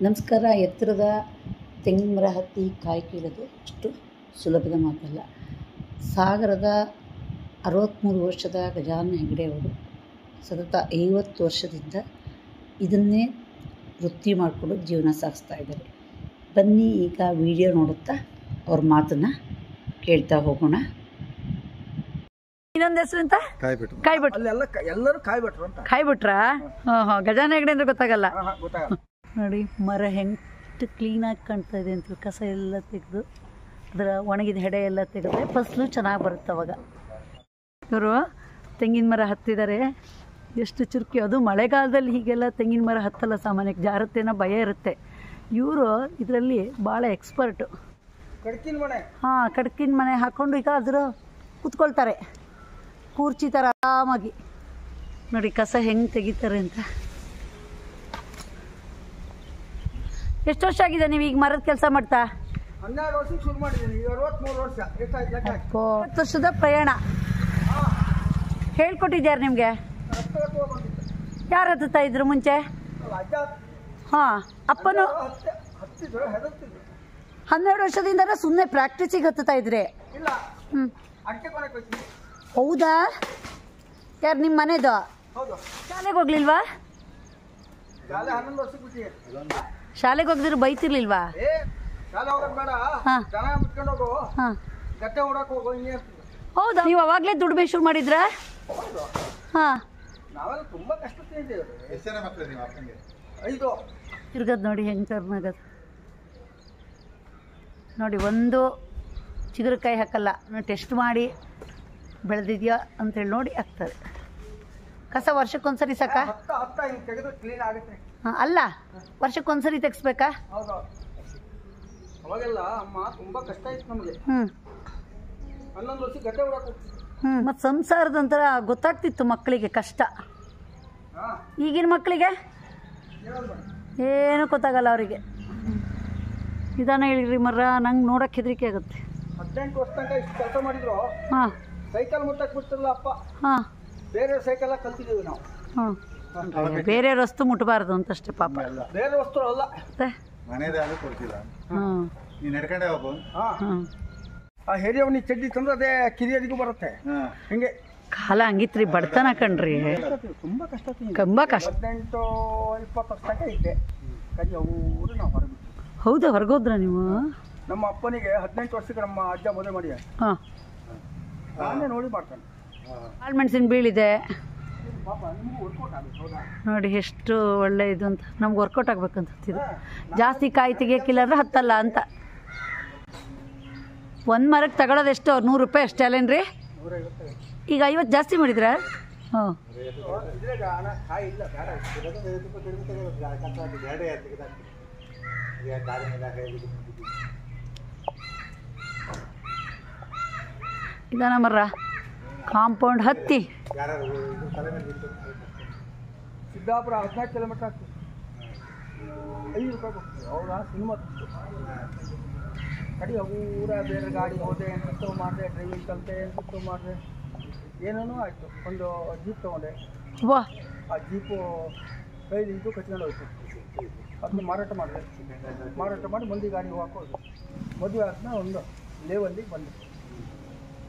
ನಮಸ್ಕಾರ. ಎತ್ತರದ ತೆಂಗಿನ ಮರ ಹತ್ತಿ ಕಾಯಿ ಕೀಳೋದು ಅಷ್ಟು ಸುಲಭದ ಮಾತಲ್ಲ. ಸಾಗರದ 63 ವರ್ಷದ ಗಜಾನನ ಹೆಗಡೆ ಅವರು ಸತತ 50 ವರ್ಷದಿಂದ ಇದನ್ನೇ ವೃತ್ತಿ ಮಾಡಿಕೊಂಡು ಜೀವನ ಸಾಗಿಸ್ತಾ ಇದ್ದಾರೆ. ಬನ್ನಿ ಈಗ ವಿಡಿಯೋ ನೋಡುತ್ತಾ ಅವ್ರ ಮಾತನ್ನು ಕೇಳ್ತಾ ಹೋಗೋಣ. ಇನ್ನೊಂದು ಹೆಸರು ಅಂತ ಕಾಯ್ಬಿಟ್ರು ಎಲ್ಲರೂ ಕಾಯ್ಬಿಟ್ರು ಅಂತ ಕಾಯ್ಬಿಟ್ರಾ? ಗಜಾನ ಹೆಗಡೆ ಅಂದ್ರೆ ಗೊತ್ತಾಗಲ್ಲ. ನೋಡಿ ಮರ ಹೆಂಗೆ ಕ್ಲೀನಾಗಿ ಕಾಣ್ತಾ ಇದೆ ಅಂತ, ಕಸ ಎಲ್ಲ ತೆಗೆದು ಅದರ ಒಣಗಿದ ಹೆಡೆ ಎಲ್ಲ ತೆಗೆದ್ರೆ ಫಸಲು ಚೆನ್ನಾಗಿ ಬರುತ್ತೆ. ಅವಾಗ ಇವರು ತೆಂಗಿನ ಮರ ಹತ್ತಿದ್ದಾರೆ. ಎಷ್ಟು ಚುರುಕಿ, ಅದು ಮಳೆಗಾಲದಲ್ಲಿ ಹೀಗೆಲ್ಲ ತೆಂಗಿನ ಮರ ಹತ್ತಲ್ಲ, ಸಾಮಾನ್ಯಕ್ಕೆ ಜಾರತ್ತೇನೋ ಭಯ ಇರುತ್ತೆ. ಇವರು ಇದರಲ್ಲಿ ಭಾಳ ಎಕ್ಸ್ಪರ್ಟು. ಕಡ್ಕಿನ ಮನೆ ಹಾಕ್ಕೊಂಡು ಈಗ ಅದ್ರ ಕೂತ್ಕೊಳ್ತಾರೆ, ಕೂರ್ಚಿ ಥರ ಆರಾಮಾಗಿ. ನೋಡಿ ಕಸ ಹೆಂಗೆ ತೆಗಿತಾರೆ ಅಂತ. ಎಷ್ಟು ವರ್ಷ ಆಗಿದೆ ನೀವು ಈಗ ಮರದ ಕೆಲಸ ಮಾಡ್ತಾ? 12 ವರ್ಷಕ್ಕೆ ಶುರು ಮಾಡಿದ್ದೀನಿ. 63 ವರ್ಷ. ಎಷ್ಟಾಯ್ತು? 10 ವರ್ಷದ ಪ್ರಯಾಣ. ಹೇಳ್ಕೊಟ್ಟಿದ್ಯಾರು ನಿಮಗೆ? ಯಾರು ಹತ್ತುತ್ತಾ ಇದ್ರು ಮುಂಚೆ? ಹಾಂ, ಅಪ್ಪನು 12 ವರ್ಷದಿಂದ ಸುಮ್ಮನೆ ಪ್ರಾಕ್ಟೀಸಿಗೆ ಹತ್ತುತ್ತಾ ಇದ್ರೆ? ಹೌದಾ? ಯಾರು ನಿಮ್ಮ ಮನೆದು? ಶಾಲೆಗೆ ಹೋಗ್ಲಿಲ್ವಾ? ಶಾಲೆಗೆ ಹೋಗಿದ್ರು ಬೈತಿರ್ಲಿಲ್ವಾ? ಹೌದಾ? ನೀವು ಅವಾಗಲೇ ದುಡ್ಡು ಬೇ ಶುರು ಮಾಡಿದ್ರಾ? ಹಾಂ, ತಿರ್ಗದ್ ನೋಡಿ ಹೆಂಗೆ ಟರ್ನಾಗದು ನೋಡಿ. ಒಂದು ಚಿಗುರುಕಾಯಿ ಹಾಕಲ್ಲ, ಟೆಸ್ಟ್ ಮಾಡಿ ಬೆಳೆದಿದ್ಯಾ ಅಂತೇಳಿ ನೋಡಿ ಹಾಕ್ತಾರೆ. ಕಸ ವರ್ಷಕ್ಕೊಂದ್ಸರಿ ಸಾಕ? ಹಾಂ, ಅಲ್ಲ ವರ್ಷಕ್ಕೊಂದ್ಸರಿ ತೆಗಿಸ್ಬೇಕಾ? ಮತ್ತು ಸಂಸಾರದಂತರ ಗೊತ್ತಾಗ್ತಿತ್ತು ಮಕ್ಕಳಿಗೆ ಕಷ್ಟ. ಈಗಿನ ಮಕ್ಕಳಿಗೆ ಏನೂ ಗೊತ್ತಾಗಲ್ಲ ಅವರಿಗೆ. ನಿಧಾನ ಹೇಳಿರಿ ಮರ, ನಂಗೆ ನೋಡಕ್ಕೆ ಹೆದರಿಕೆ ಆಗುತ್ತೆ. 18 ವರ್ಷ ತನಕ ಇಷ್ಟು ಕೆಲಸ ಮಾಡಿದ್ರು. ಹಾಂ, ಸೈಕಲ್ ಮುಟ್ಟಕ್ಕೆ ಬಿಡ್ತಿರಲ್ಲ ಅಪ್ಪ. ಹಾಂ, ಬೇರೆ ಸೈಕಲ್ ಕಲ್ತಿದ್ದೀವಿ ನಾವು. ಹಾಂ, ಬೇರೆ ವಸ್ತು ಮುಟ್ಟಬಾರ್ದು ಅಂತಷ್ಟೇ ಪಾಪ. ಬೇರೆ ವಸ್ತು ಅಲ್ಲ, ಮನೆಯದಾದ್ರೂ ಕೊಡ್ತಿಲ್ಲ. ಹಾಂ, ನೀನು ನಡ್ಕೊಂಡೆ ಹೋಗು. ಹಾಂ, ಆ ಹಿರಿಯವನಿಗೆ ಚಡ್ಡಿ ತಂದ್ರೆ ಅದೇ ಕಿರಿಯರಿಗೂ ಬರುತ್ತೆ. ಹಿಂಗೆ ಕಾಲ ಹಂಗಿತ್ರಿ, ಬಡತನ ಕಣ್ರಿ, ತುಂಬ ಕಷ್ಟ. ತುಂಬ ಕಷ್ಟ. 18-20 ವರ್ಷ ತನಕ ಇದ್ದೆ. ಕರಿ ಅವರು ನಾವು ಹೊರಬಿಟ್ಟು. ಹೌದಾ? ಹೊರಗೋದ್ರ ನೀವು? ನಮ್ಮ ಅಪ್ಪನಿಗೆ 18 ವರ್ಷಕ್ಕೆ ನಮ್ಮ ಅಜ್ಜ ಮದುವೆ ಮಾಡಿ. ಹಾಂ, ನಾನೇ ನೋಡಿ ಮಾಡ್ತಾನೆ. ಕಾಳುಮೆಣಸಿನ ಬೀಳಿದೆ ಪಾಪ, ನಿಮಗೂ ವರ್ಕೌಟ್ ಆಗುತ್ತೆ. ಹೌದಾ? ನೋಡಿ ಎಷ್ಟು ಒಳ್ಳೆ ಇದು ಅಂತ. ನಮ್ಗೆ ವರ್ಕೌಟ್ ಆಗ್ಬೇಕಂತ ಹತ್ತಿದ್ರು. ಜಾಸ್ತಿ ಕಾಯಿ ತೆಗಿಯೋಕ್ಕಿಲ್ಲ ಅಂದ್ರೆ ಹತ್ತಲ್ಲ ಅಂತ. ಒಂದು ಮರಕ್ಕೆ ತಗೊಳ್ಳೋದು ಎಷ್ಟು? 100 ರೂಪಾಯಿ ಅಷ್ಟೇ ಅಲ್ಲೇನ್ರಿ? ಈಗ 50 ಜಾಸ್ತಿ ಮಾಡಿದ್ರ? ಹಾಂ, ಇದಾನ ಮರ ಕಾಂಪೌಂಡ್ ಹತ್ತಿ ಸಿದ್ದಾಪುರ 14 ಕಿಲೋಮೀಟರ್ ಆಗ್ತದೆ. 5 ರೂಪಾಯಿ ಕೊಡ್ತೀವಿ. ಹೌದಾ? ಸಿನಿಮಾ ಕಡಿ ಊರ ಬೇರೆ ಗಾಡಿ ಹೋದೆ, ಎಂತೂ ಮಾಡಿದೆ, ಡ್ರೈವಿಂಗ್ ಕಲಿತೆ, ಎಂತೂ ಮಾಡಿದೆ, ಏನೇನೋ ಆಯಿತು. ಒಂದು ಜೀಪ್ ತೊಗೊಂಡೆ. ವಾ, ಆ ಜೀಪು ಕೈಲಿ ಇದು ಕಚ್ಕೊಂಡು ಹೋಯ್ತು. ಅದನ್ನು ಮಾರಾಟ ಮಾಡಿದೆ. ಮಾರಾಟ ಮಾಡಿ ಮಂದಿ ಗಾಡಿ ಹಾಕೋದು. ಮದುವೆ ಆದ್ಮೇಲೆ ಒಂದು ಲೇವಲ್ಲಿಗೆ ಬಂದೆ.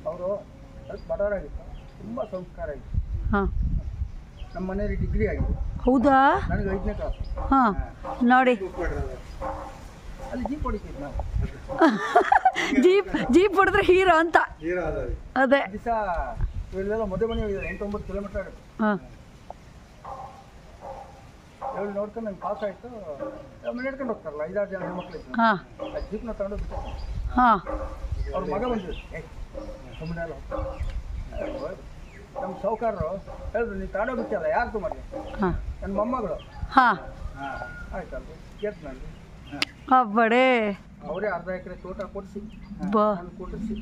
ಅವರು ಸ್ವಲ್ಪ ಬಡವರಾಗಿತ್ತು, ತುಂಬ ಸಂಸ್ಕಾರ ಆಗಿತ್ತು. ಹಾಂ, ನಮ್ಮ ಮನೆಯಲ್ಲಿ ಡಿಗ್ರಿ ಆಗಿದೆ. ಹೌದಾ? ನನಗೆ 5ನೇ ಕ್ಲಾಸ್. ಹಾಂ, ನೋಡಿ ಅಲ್ಲಿ ಜೀಪ್ ಹೊಡಿತಿದ್ದು ನಾವು. ಜೀಪ್ ಹೊಡೆದ್ರೆ ಹೀರೋ ಅಂತ. ಅದೇ ದಿವಸ ಇವರೆಲ್ಲ ಮದುವೆ ಮನೆ ಹೋಗಿದ್ದಾರೆ. 8-9 ಕಿಲೋಮೀಟರ್ ಆಗುತ್ತೆ. ಹಾಂ, ಹೇಳಿ ನೋಡ್ಕೊಂಡು ನಂಗೆ ಪಾಸ್ ಆಯಿತು. ನಡ್ಕೊಂಡು ಹೋಗ್ತಾರಲ್ಲ 5-6 ಜನ ಹೆಣ್ಮಕ್ಳಿಗೆ. ಹಾಂ, ಆ ಜೀಪ್ನ ತಗೊಂಡು ಬಿಟ್ಟು ಹಾಂ, ಅವ್ರ ಮಗ ಬಂದಿದ್ರು. ಸುಮ್ಮನೆ ಅಲ್ಲ, ನಮ್ಮ ಸೌಕಾರರು ಹೇಳಿದ್ರು, ನೀವು ತಗೊಂಡು ಬಿಟ್ಟಲ್ಲ, ಯಾರು ತೊಗೊಂಡ್ರಿ? ಹಾಂ, ನನ್ನ ಮೊಮ್ಮಗಳು. ಹಾಂ, ಆಯ್ತಲ್ರಿ, ಕೇಳ್ತು ನನಗೆ. ಅಬ್ಬಡೇ. ಅವರೇ ಅರ್ಧ ಎಕರೆ ತೋಟ ಕೊಡಿಸಿ ಬಾ, ಕೊಡಿಸಿ.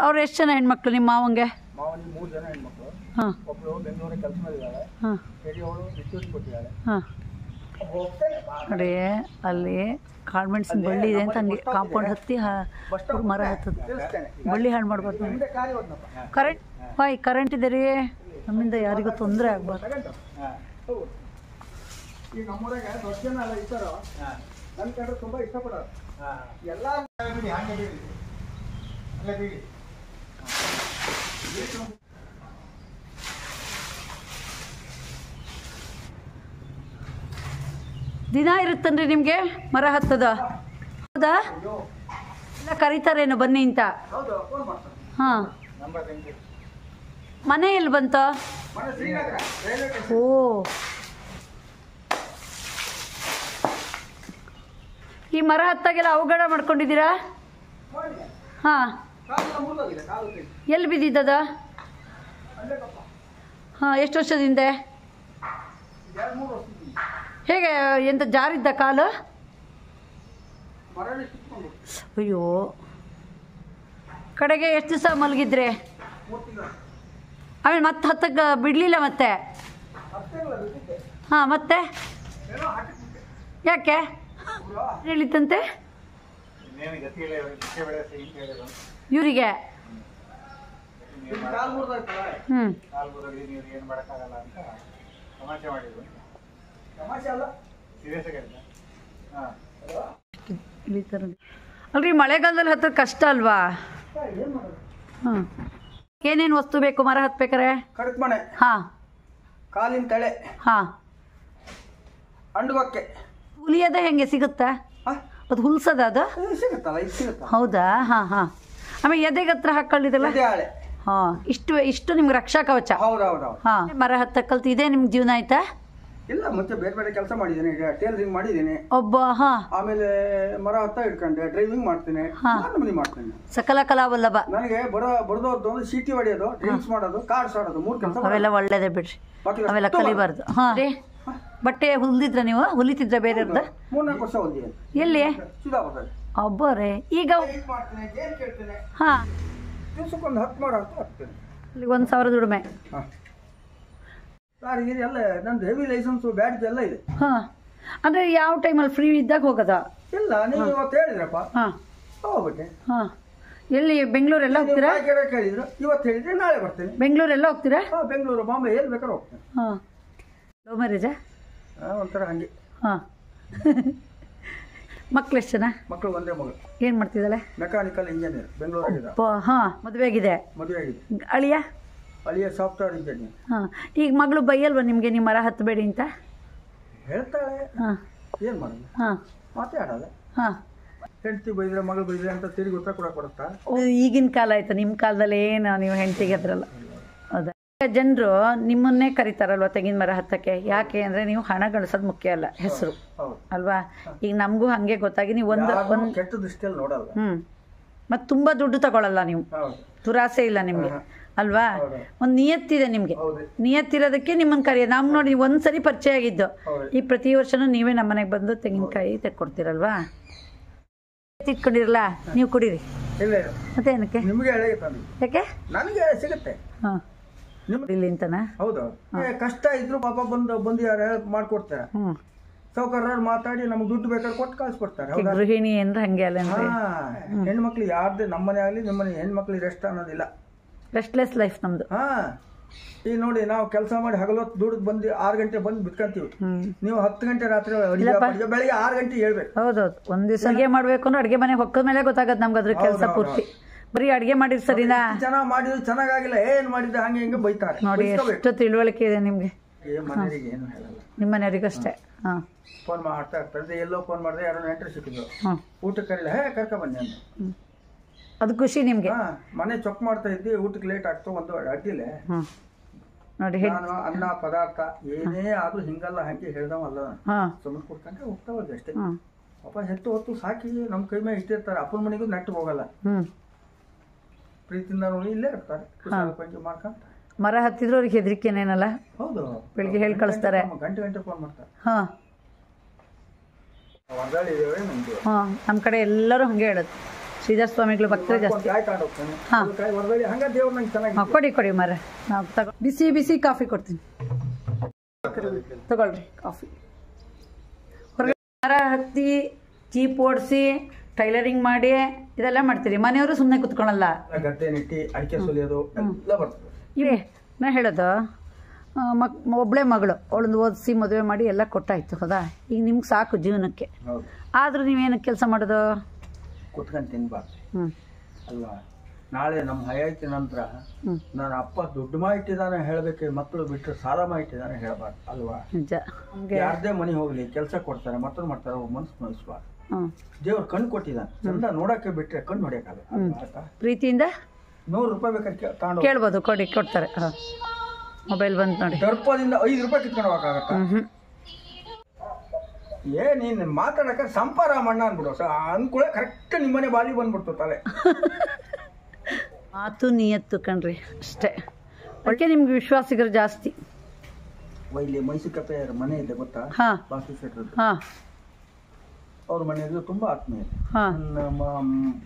ಅವ್ರು ಎಷ್ಟು ಜನ ಹೆಣ್ಮಕ್ಳು ನಿಮ್ಮ ಮಾವಂಗೆ? ಮಾವನಿಗೆ 3 ಜನ ಹೆಣ್ಮಕ್ಳು. ಹಾಂ, ಒಬ್ಬಳು ಬೆಂಗಳೂರಿಗೆ ಕೆಲಸ ಮಾಡಿದ್ದಾಳೆ. ಹಾಂ, ಹಿರಿಯವಳು ರಿಟ್ಯೂಟ್ ಕೊಟ್ಟಿದ್ದಾಳೆ. ಹಾಂ, ನೋಡಿ ಅಲ್ಲಿ ಕಾಳುಮೆಣಸಿನ ಬಳ್ಳಿ ಇದೆ ಅಂತ ಹಂಗೆ ಕಾಂಪೌಂಡ್ ಹತ್ತಿ ಮರ ಹತ್ತದ ಬಳ್ಳಿ ಹಾಳು ಮಾಡ್ಬಾರ್ದು. ಕರೆಂಟ್ ಇದೆ ರೀ, ನಮ್ಮಿಂದ ಯಾರಿಗೂ ತೊಂದರೆ ಆಗ್ಬಾರ್ದು. ಈ ನಮ್ಮೂರಾಗ ದೊಡ್ಡ ಜನ ಎಲ್ಲ ಇದ್ದಾರೋ ನನ್ನ ಕಂಡ್ರೆ ತುಂಬ ಇಷ್ಟಪಡೋರು ಎಲ್ಲ ಬಿಡಿ ಹಾಗೆ ಬಿಡಿ ಅಲ್ಲೇ ಬಿಡಿ. ದಿನ ಇರುತ್ತನ್ರಿ ನಿಮಗೆ ಮರ ಹತ್ತದ? ಹೌದಾ? ಎಲ್ಲ ಕರೀತಾರೇನು ಬನ್ನಿ ಅಂತ? ಹೌದು ಫೋನ್ ಮಾಡ್ತಾರೆ. ಹಾಂ. ನಂಬರ್ ಹೆಂಗೆ? ಮನೆ ಎಲ್ಲಿ ಬಂತ? ಮನೆ ಶ್ರೀನಗರ ರೈಲ್ವೆ ಸ್ಟೇಷನ್. ಓ, ಈ ಮರ ಹತ್ತಾಗೆಲ್ಲ ಅವಘಡ ಮಾಡ್ಕೊಂಡಿದ್ದೀರಾ? ಮಾಡಿದೆ. ಹಾಂ. ಕಾಲೆಲ್ಲ ಮುರಿದೋಗಿದೆ, ಕಾಲು ಕೈ. ಎಲ್ಲಿ ಬಿದ್ದಿದ್ದದ? ಅಲ್ಲೇ ಕಪ್ಪ. ಹಾಂ. ಎಷ್ಟು ವರ್ಷದಿಂದ? 2-3 ವರ್ಷದಿಂದ. ಹೇಗೆ, ಎಂತ ಜಾರಿದ್ದ ಕಾಲು? ಮರಳಿ ಕಿತ್ಕೊಂಡು ಅಯ್ಯೋ, ಕಡೆಗೆ ಎಷ್ಟು ದಿವಸ ಮಲಗಿದ್ರೆ? 3 ತಿಂಗಳು. ಆಮೇಲೆ ಮತ್ತೆ ಹತ್ತಕ್ಕೆ ಬಿಡಲಿಲ್ಲ ಮತ್ತೆ? ಅಷ್ಟೇ ಇಲ್ಲ ಬಿಟ್ಟಿದ್ದೆ. ಹಾಂ. ಮತ್ತೆ ಏನೋ ಹಾಕಿಬಿಟ್ಟೆ. ಯಾಕೆ ಇವ್ರು ಹೇಳಿತ್ತಂತೆ ಇನ್ನೇನು ಗತಿ ಇಲ್ಲ, ಇಷ್ಟೇ ಬೆಳೆ ಹಿಂಗೆ ಹೇಳಿದ್ರು. ಇವರಿಗೆ? ಇಲ್ಲಿ ಕಾಲು ಮುರಿದಾಯ್ತಲ್ಲ. ಹ್ಞೂ. ಕಾಲು ಬರೋಗಿ ನೀವು ಏನು ಮಾಡೋಕ್ಕಾಗಲ್ಲ ಅಂತ ತಮಾಷೆ ಮಾಡಿದ್ರು. ತಮಾಷೆ ಅಲ್ಲ. ಸೀರಿಯಸ್ ಆಗಿ ಹಾಂ. ಇಳಿತಾರ ಅಲ್ರಿ, ಮಳೆಗಾಲದಲ್ಲಿ ಹತ್ತ ಕಷ್ಟ ಅಲ್ವಾ? ಏನು ಮಾಡೋದು? ಹಾಂ. ಏನೇನು ವಸ್ತು ಬೇಕು ಮರ ಹತ್ಬೇಕಾರೆ? ಕಡಕ್ ಮನೆ, ಹಾಂ. ಕಾಲಿನ ತಳೆ, ಹಾಂ. ಅಂಡುಬಕ್ಕೆ. ಹುಲಿಯದ ಹೆಂಗೆ ಸಿಗುತ್ತಾ? ಅದು ಹುಲ್ಸದ ಅದು? ಇದು ಸಿಗುತ್ತಲ್ಲ, ಇದು ಸಿಗುತ್ತಲ್ಲ. ಹೌದಾ? ಹಾಂ ಹಾಂ. ಆಮೇಲೆ ಎದೆಗೆ ಹತ್ರ ಹಾಕ್ಕೊಂಡಿದ್ದಲ್ಲ? ಎದೆ ಹಾಳೆ. ಹಾಂ. ಇಷ್ಟು ನಿಮ್ಗೆ ರಕ್ಷಾ ಕವಚ. ಹೌದೌದು. ಹಾಂ. ಮರ ಹತ್ತ ಕಲ್ತು ಇದೇ ನಿಮ್ಗೆ ಜೀವನ ಆಯ್ತಾ? ಇಲ್ಲ, ಮತ್ತೆ ಬೇರೆ ಬೇರೆ ಕೆಲಸ ಮಾಡಿದ್ದೀನಿ. ಈಗ ಟೇಲರಿಂಗ್ ಮಾಡಿದ್ದೀನಿ. ಒಬ್ಬ. ಹಾಂ. ಆಮೇಲೆ ಮರ ಹತ್ತ ಇಟ್ಕೊಂಡೆ, ಡ್ರೈವಿಂಗ್ ಮಾಡ್ತೀನಿ, ಮನೆ ಮಾಡ್ತೀನಿ. ಸಕಲ ಕಲಾವಲ್ಲಭ. ನನಗೆ ಬರೋದೊಂದು ಒಂದು ಸೀಟಿ ಹೊಡೆಯೋದು, ಡ್ರಿಂಕ್ಸ್ ಮಾಡೋದು, ಕಾರ್ಡ್ಸ್ ಆಡೋದು, 3 ಕೆಲಸ. ಅವೆಲ್ಲ ಒಳ್ಳೇದೇ ಬಿಡ್ರಿ, ಅವೆಲ್ಲ ಕಲಿಬಾರ್ದು. ಹಾಂ ರೀ. ಬಟ್ಟೆ ಹೊಲ್ದಿದ್ರ ನೀವು? ಹೊಲಿತಿದ್ರ ಬೇರೆಯವ್ರದ್ದು? 3-4 ವರ್ಷ ಹೊಲ್ದಿ. ಎಲ್ಲಿ? ಸುಧಾಪುರದಲ್ಲಿ. ಒಬ್ಬರೇ ಈಗ? ಮಾಡ್ತೀನಿ, ಗೇಮ್ ಕೇಳ್ತೀನಿ. ಹಾಂ. ದಿವ್ಸಕ್ಕೊಂದು 10 ಮರ ಅಂತ ಹಾಕ್ತೀನಿ. ಅಲ್ಲಿ 1,000 ದುಡಿಮೆ. ಹಾಂ. ಲಾರಿ ಗೀರಿ ಎಲ್ಲ ನಂದು ಹೆವಿ ಲೈಸೆನ್ಸು, ಬ್ಯಾಡ್ಜ್ ಎಲ್ಲ ಇದೆ. ಹಾಂ. ಅಂದರೆ ಯಾವ ಟೈಮಲ್ಲಿ ಫ್ರೀ ಇದ್ದಾಗ ಹೋಗೋದಾ? ಇಲ್ಲ, ನೀವು ಇವತ್ತು ಹೇಳಿದ್ರಪ್ಪ, ಹಾಂ. ಹೋಗ್ಬಿಟ್ಟೆ. ಹಾಂ. ಎಲ್ಲಿ ಬೆಂಗಳೂರೆಲ್ಲ ಹೋಗ್ತೀರಾ? ಕೇಳಿದ್ರು, ಇವತ್ತು ಹೇಳಿದ್ರೆ ನಾಳೆ ಬರ್ತೀನಿ. ಬೆಂಗಳೂರೆಲ್ಲ ಹೋಗ್ತೀರಾ? ಹಾಂ, ಬೆಂಗಳೂರು, ಬಾಂಬೆ, ಎಲ್ಲಿ ಬೇಕಾದ್ರೆ ಹೋಗ್ತೀನಿ. ಹಾಂ. ಲವ್ ಮ್ಯಾರೇಜಾ? ಒಂಥರ ಹಾಗೆ. ಹಾಂ. ಮಕ್ಳು ಎಷ್ಟು ಜನ? ಮಕ್ಕಳು ಒಂದೇ ಮಗಳು. ಏನು ಮಾಡ್ತಿದ್ದಾಳೆ? ಮೆಕ್ಯಾನಿಕಲ್ ಇಂಜಿನಿಯರ್, ಬೆಂಗಳೂರಾಗಿದೆ. ಹಾಂ. ಮದುವೆ ಆಗಿದೆ? ಮದುವೆ ಆಗಿದೆ. ಅಳಿಯ? ಅಳಿಯ ಸಾಫ್ಟ್ವೇರ್ ಇಂಜಿನಿಯರ್. ಹಾಂ. ಈಗ ಮಗಳು ಬೈಯಲ್ವಾ ನಿಮಗೆ ನಿಮ್ಮ ಮರ ಹತ್ತಬೇಡಿ ಅಂತ? ಹೇಳ್ತಾಳೆ. ಹಾಂ. ಏನು ಮಾಡೋದು? ಹಾಂ. ಮಾತೇ ಆಡೋಲ್ಲ. ಹಾಂ. ಹೆಂಡತಿ ಬೈದ್ರೆ ಮಗಳು ಬೈದ್ರೆ ಅಂತ ತಿರುಗಿ ಉತ್ತರ ಕೊಡಕ್ಕೆ ಬರುತ್ತಾ? ಈಗಿನ ಕಾಲ ಆಯ್ತು, ನಿಮ್ಮ ಕಾಲದಲ್ಲಿ ಏನು ನೀವು ಹೆಂಡತಿಗೆ ಅದ್ರಲ್ಲ. ಹೌದಾ? ಜನರು ನಿಮ್ಮನ್ನೇ ಕರೀತಾರಲ್ವ ತೆಂಗಿನ ಮರ ಹತ್ತಕ್ಕೆ. ಯಾಕೆ ಅಂದರೆ ನೀವು ಹಣ ಗಳಿಸೋದು ಮುಖ್ಯ ಅಲ್ಲ, ಹೆಸರು ಅಲ್ವಾ? ಈಗ ನಮಗೂ ಹಾಗೆ ಗೊತ್ತಾಗಿ ನೀವು ಒಂದು ಕೆಟ್ಟ ದೃಷ್ಟಿಯಲ್ಲಿ ನೋಡಲ್ಲ. ಮತ್ತು ತುಂಬ ದುಡ್ಡು ತಗೊಳ್ಳಲ್ಲ ನೀವು, ದುರಾಸೆ ಇಲ್ಲ ನಿಮಗೆ ಅಲ್ವಾ? ಒಂದು ನಿಯತ್ತಿದೆ ನಿಮಗೆ. ನಿಯತ್ತಿರೋದಕ್ಕೆ ನಿಮ್ಮನ್ನು ಕರೆಯೋದು. ನಾವು ನೋಡಿ ಒಂದ್ಸರಿ ಪರಿಚಯ ಆಗಿದ್ದು, ಈ ಪ್ರತಿ ವರ್ಷನೂ ನೀವೇ ನಮ್ಮ ಮನೆಗೆ ಬಂದು ತೆಂಗಿನಕಾಯಿ ತೆಕ್ಕೊಡ್ತೀರಲ್ವಾ? ಇಟ್ಕೊಂಡಿರಲ್ಲ ನೀವು ಕುಡೀರಿ. ಇಲ್ಲ, ಮತ್ತೆ ಏನಕ್ಕೆ ನಿಮಗೆ ಎಳೆಗೆ ತಂದು ಯಾಕೆ ನನಗೆ ಸಿಗುತ್ತೆ. ಹಾಂ. ಇಲ್ಲಿ ಅಂತನಾ? ಹೌದು. ಕಷ್ಟ ಇದ್ರು ಪಾಪ ಬಂದು ಯಾರು ಮಾಡ್ಕೊಡ್ತಾರೆ. ಸೌಕರ್ಯರು ಮಾತಾಡಿ ನಮ್ಗೆ ದುಡ್ಡು ಬೇಕಾದ್ರೆ ಕೊಟ್ಟು ಕಳ್ಸಿಕೊಡ್ತಾರೆ. ಗೃಹಿಣಿ ಅಂದ್ರೆ ಹಂಗೆ ಅಲ್ಲ? ಹೆಣ್ಮಕ್ಳು ಯಾರ್ದೇ ನಮ್ಮನೆ ಆಗಲಿ ನಿಮ್ಮನೆ ಹೆಣ್ಮಕ್ಳಿಗೆ ರೆಸ್ಟ್ ಅನ್ನೋದಿಲ್ಲ. ರೆಸ್ಟ್ಲೆಸ್ ಲೈಫ್ ನಮ್ದು. ಈಗ ನೋಡಿ, ನಾವು ಕೆಲಸ ಮಾಡಿ ಹಗಲೊತ್ತು ದುಡ್ದು ಬಂದು 6 ಗಂಟೆ ಬಂದು ಬಿತ್ಕೊಂತೀವಿ. ನೀವು 10 ಗಂಟೆ ರಾತ್ರಿ ಬೆಳಿಗ್ಗೆ 6 ಗಂಟೆ ಹೇಳ್ಬೇಕು. ಹೌದೌದು. ಒಂದ್ ದಿವಸ ಅಡುಗೆ ಮಾಡ್ಬೇಕು ಅಂದ್ರೆ ಅಡುಗೆ ಮನೆಗೆ ಹೊಕ್ಕದ ಮೇಲೆ ಗೊತ್ತಾಗದ್ ನಮ್ಗೆ ಅದ್ರ ಕೆಲಸ ಪೂರ್ತಿ. ಬರೀ ಅಡುಗೆ ಮಾಡಿರ್ ಸರಿನಾ? ಚೆನ್ನಾಗಿ ಮಾಡಿದ್ರು ಚೆನ್ನಾಗಿಲ್ಲ, ಏನ್ ಮಾಡಿದ್ರೆ ಹಂಗೆ ಹಿಂಗೆ ಬೈತಾರೆ. ನೋಡಿ ಎಷ್ಟು ತಿಳುವಳಿಕೆ ಇದೆ ನಿಮ್ಗೆ. ಮನೆಯವರಿಗೆ ಏನು ಹೇಳಲ್ಲ, ನಿಮ್ಮ ಮನೆಯವರಿಗಷ್ಟೇ. ಹಾಂ. ಫೋನ್ ಮಾಡ್ತಾ ಇರ್ತಾರೆ. ಎಲ್ಲೋ ಫೋನ್ ಮಾಡಿದ್ರೆ ಯಾರೋ ನೆಂಟರು ಸಿಕ್ಕಿದ್ರು, ಊಟಕ್ಕೆ ಕರೀಲ, ಕರ್ಕ ಬನ್ನಿ ಅಂತ. ಅದು ಖುಷಿ ನಿಮ್ಗೆ. ಮನೆ ಚೊಕ್ ಮಾಡ್ತಾ ಇದ್ದಿ, ಊಟಕ್ಕೆ ಲೇಟ್ ಆಗ್ತು ಒಂದು ಅಡ್ಡಿಲೆ. ನೋಡಿ, ನಾನು ಅನ್ನ ಪದಾರ್ಥ ಏನೇ ಆದ್ರೂ ಹಿಂಗಲ್ಲ ಹಂಗೆ ಹೇಳ್ದವಲ್ಲ, ಸುಮ್ಮನೆ ಕೊಡ್ಕೊಂಡ್ರೆ ಹೋಗ್ತಾ ಹೋಗಿ ಅಷ್ಟೇ. ಪಾಪ ಹೆತ್ತು ಹೊತ್ತು ಸಾಕಿ ನಮ್ಮ ಕೈ ಮೇಲೆ ಇಟ್ಟಿರ್ತಾರೆ. ಅಪ್ಪನ ಮನೆಗೂ ನೆಟ್ಟು ಹೋಗಲ್ಲ, ಪ್ರೀತಿಯಿಂದ ನೋಡಿ ಇಲ್ಲೇ ಇರ್ತಾರೆ, ಪಂಚಿ ಮಾಡ್ಕೊಂತ. ಮರ ಹತ್ತಿದ್ರು ಅವ್ರಿಗೆ ಹೆದರಿಕೆನೇನಲ್ಲ? ಹೌದು. ಬೆಳಿಗ್ಗೆ ಹೇಳಿ ಕಳಿಸ್ತಾರೆ, ಗಂಟೆ ಫೋನ್ ಮಾಡ್ತಾರೆ. ಹಾಂ. ಹಾಂ, ನಮ್ಮ ಕಡೆ ಎಲ್ಲರೂ ಹಂಗೆ ಹೇಳೋದು. ಶ್ರೀಧರ್ ಸ್ವಾಮಿಗಳು ಭಕ್ತರೇ ಜಾಸ್ತಿ. ಹಾಂ, ಕೊಡಿ ಕೊಡಿ ಮರ, ನಾವು ಬಿಸಿ ಬಿಸಿ ಕಾಫಿ ಕೊಡ್ತೀನಿ, ತಗೊಳ್ರಿ ಕಾಫಿ. ಹೊರಗಡೆ ಮರ ಹತ್ತಿ ಜೀಪ್ ಓಡಿಸಿ ಟೈಲರಿಂಗ್ ಮಾಡಿ ಇದೆಲ್ಲ ಮಾಡ್ತೀರಿ. ಮನೆಯವರು ಸುಮ್ಮನೆ ಕುತ್ಕೊಳಲ್ಲ. ಗದ್ದೆ ನೆಟ್ಟಿ ಅಡಿಕೆ ಸುಲಿಯೋದು ಎಲ್ಲ ಬರ್ತದೆ. ಇವೇ ನಾ ಹೇಳೋದು, ಒಬ್ಬಳೇ ಮಗಳು ಅವಳನ್ನು ಓದಿಸಿ ಮದುವೆ ಮಾಡಿ ಎಲ್ಲ ಕೊಟ್ಟಾಯ್ತು ಹೌದಾ. ಈಗ ನಿಮ್ಗೆ ಸಾಕು ಜೀವನಕ್ಕೆ. ಹೌದು. ಆದರೂ ನೀವೇನಕ್ಕೆ ಕೆಲಸ ಮಾಡೋದು? ಕುತ್ಕೊಂಡು ತಿನ್ಬಾರ್ದು ಹ್ಞೂ ಅಲ್ವಾ. ನಾಳೆ ನಮ್ಮ ಹಯಾತಿ ನಂತರ ನನ್ನ ಅಪ್ಪ ದುಡ್ಡು ಮಾಡಿಟ್ಟಿದ್ದಾನೆ ಹೇಳಬೇಕು, ಮಕ್ಕಳು ಬಿಟ್ಟರೆ ಸಾಲ ಮಾಡಿಟ್ಟಿದ್ದಾನೆ ಹೇಳಬಾರ್ದು ಅಲ್ವಾ. ನಿಜ. ಯಾರದೇ ಮನೆ ಹೋಗಲಿ ಕೆಲಸ ಕೊಡ್ತಾರೆ ಮತ್ತೊಂದು ಮಾಡ್ತಾರೆ, ಮನಸ್ಸು ನೋಯಿಸ್ಬಾರ್ದು. ಹ್ಞೂ ದೇವ್ರು ಕಣ್ಣು ಕೊಟ್ಟಿದ್ದಾನೆ, ಚಂದ ನೋಡೋಕ್ಕೆ ಬಿಟ್ಟರೆ ಕಣ್ಣು ಹೊಡೆಯೋಕ್ಕಾಗಲ್ಲ. ಪ್ರೀತಿಯಿಂದ 100 ರೂಪಾಯಿ ಬೇಕಾದ್ರೆ ತಗೊಂಡು ಕೇಳ್ಬೋದು, ಕೊಡ್ತಾರೆ. ಹಾಂ ಮೊಬೈಲ್ ಬಂತು ನೋಡಿ. ದರ್ಪದಿಂದ 5 ರೂಪಾಯಿ ಕಿತ್ಕೊಂಡು ಹೋಗಕ್ಕಾಗತ್ತಾ? ನೀನು ಮಾತಾಡಕ್ಕೆ ಸಂಪಾರಾಮಣ್ಣ ಅಂದ್ಬಿಡು ಅನ್ಕೂಳೆ ಕರೆಕ್ಟ್ ನಿಮ್ಮನೆ ಬಾಲಿ ಬಂದ್ಬಿಡ್ತು ತಲೆ. ಮಾತು ನಿಯತ್ತು ಕಣ್ರಿ ಅಷ್ಟೇ. ಅದಕ್ಕೆ ನಿಮ್ಗೆ ವಿಶ್ವಾಸಿಗರು ಜಾಸ್ತಿ. ಇಲ್ಲಿ ಮೈಸೂರು ಕಪ್ಪೆ ಮನೆ ಇದೆ ಗೊತ್ತಾ? ಹಾಂ ವಾಸು ಶೆಟ್ಟರ್. ಹಾಂ ಅವ್ರ ಮನೆಯಲ್ಲೂ ತುಂಬಾ ಆತ್ಮೀಯ. ಹಾಂ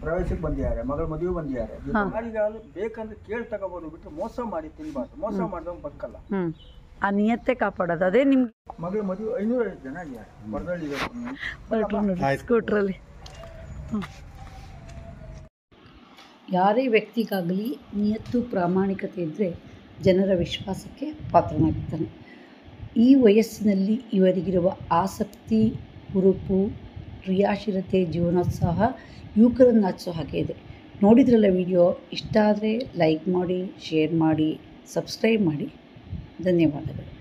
ಪ್ರವೇಶಕ್ಕೆ ಬಂದಿದ್ದಾರೆ, ಮಗಳ ಮದುವೆ ಬಂದಿದ್ದಾರೆ. ಗಾಡಿಗಳು ಬೇಕಂದ್ರೆ ಕೇಳಿ ತಗೋಬೋದು ಬಿಟ್ಟು ಮೋಸ ಮಾಡಿ ತಿನ್ಬಾರ್ದು. ಮೋಸ ಮಾಡಿದವ್ ಬದುಕಲ್ಲ. ಆ ನಿಯತ್ತೆ ಕಾಪಾಡೋದು ಅದೇ ನಿಮ್ಗೆ. ಮಗಳ ಮದುವೆ 550 ಜನ ಇದ್ದಾರೆ ಹೊರದಲ್ಲಿ ಸ್ಕೂಟ್ರಲ್ಲಿ. ಯಾರೇ ವ್ಯಕ್ತಿಗಾಗಲಿ ನಿಯತ್ತು ಪ್ರಾಮಾಣಿಕತೆ ಇದ್ದರೆ ಜನರ ವಿಶ್ವಾಸಕ್ಕೆ ಪಾತ್ರನಾಗುತ್ತಾನೆ. ಈ ವಯಸ್ಸಿನಲ್ಲಿ ಇವರಿಗಿರುವ ಆಸಕ್ತಿ, ಹುರುಪು, ಕ್ರಿಯಾಶೀಲತೆ, ಜೀವನೋತ್ಸಾಹ ಯುವಕರನ್ನು ನಾಚಿಸೋ ಹಾಗೆ ಇದೆ. ನೋಡಿದ್ರಲ್ಲ ವಿಡಿಯೋ, ಇಷ್ಟ ಆದರೆ ಲೈಕ್ ಮಾಡಿ, ಶೇರ್ ಮಾಡಿ, ಸಬ್ಸ್ಕ್ರೈಬ್ ಮಾಡಿ. ಧನ್ಯವಾದಗಳು.